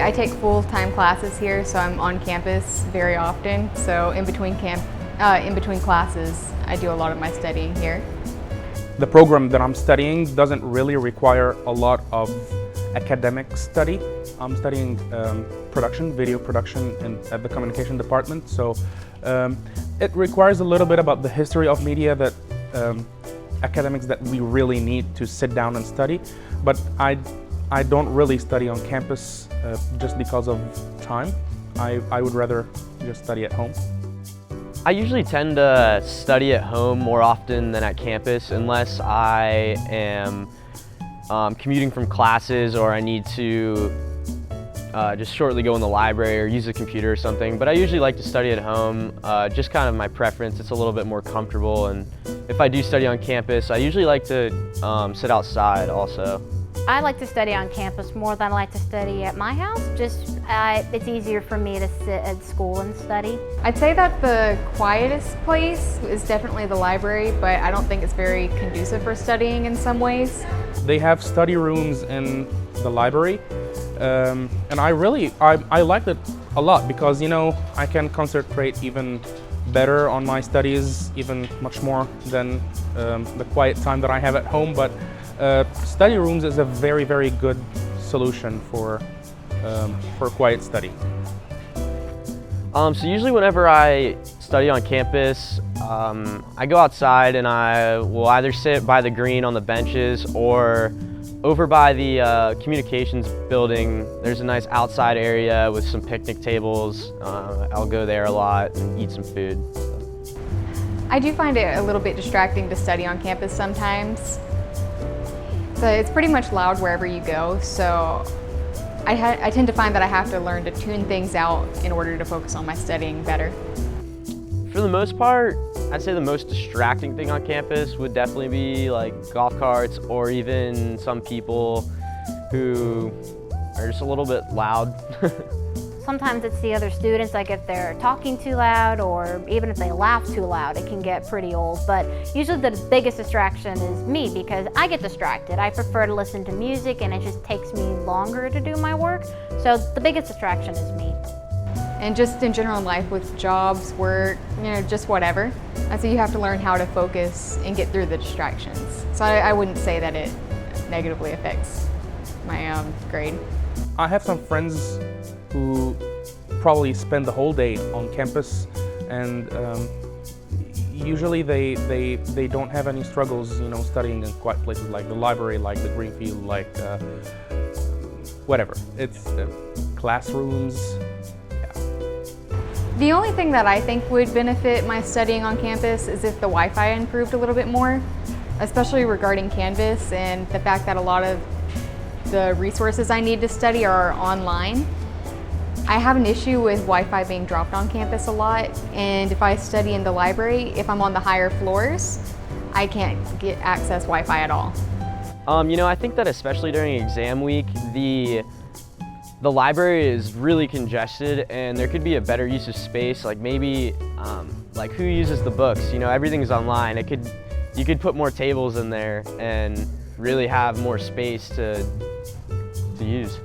I take full-time classes here, so I'm on campus very often. So in between classes, I do a lot of my studying here. The program that I'm studying doesn't really require a lot of academic study. I'm studying video production at the communication department. So it requires a little bit about the history of media that academics that we really need to sit down and study. But I don't really study on campus just because of time. I would rather just study at home. I usually tend to study at home more often than at campus unless I am commuting from classes or I need to just shortly go in the library or use a computer or something. But I usually like to study at home, just kind of my preference. It's a little bit more comfortable, and if I do study on campus, I usually like to sit outside also. I like to study on campus more than I like to study at my house. It's easier for me to sit at school and study. I'd say that the quietest place is definitely the library, but I don't think it's very conducive for studying in some ways. They have study rooms in the library, and I liked it a lot because, you know, I can concentrate even better on my studies, even much more than the quiet time that I have at home. But study rooms is a very, very good solution for quiet study. So usually whenever I study on campus, I go outside and I will either sit by the green on the benches or over by the communications building. There's a nice outside area with some picnic tables. I'll go there a lot and eat some food. I do find it a little bit distracting to study on campus sometimes. So it's pretty much loud wherever you go, so I tend to find that I have to learn to tune things out in order to focus on my studying better. For the most part, I'd say the most distracting thing on campus would definitely be like golf carts or even some people who are just a little bit loud. Sometimes it's the other students, like if they're talking too loud or even if they laugh too loud, it can get pretty old. But usually the biggest distraction is me because I get distracted. I prefer to listen to music and it just takes me longer to do my work. So the biggest distraction is me. And just in general in life with jobs, work, you know, just whatever. And so you have to learn how to focus and get through the distractions. So I wouldn't say that it negatively affects my grade. I have some friends who probably spend the whole day on campus, and usually they don't have any struggles, you know, studying in quiet places like the library, like the Greenfield, like whatever. It's classrooms. Yeah. The only thing that I think would benefit my studying on campus is if the Wi-Fi improved a little bit more, especially regarding Canvas and the fact that a lot of the resources I need to study are online. I have an issue with Wi-Fi being dropped on campus a lot, and if I study in the library, if I'm on the higher floors, I can't access Wi-Fi at all. You know, I think that especially during exam week, the library is really congested and there could be a better use of space, like maybe like who uses the books? You know, everything's online. You could put more tables in there and really have more space to use.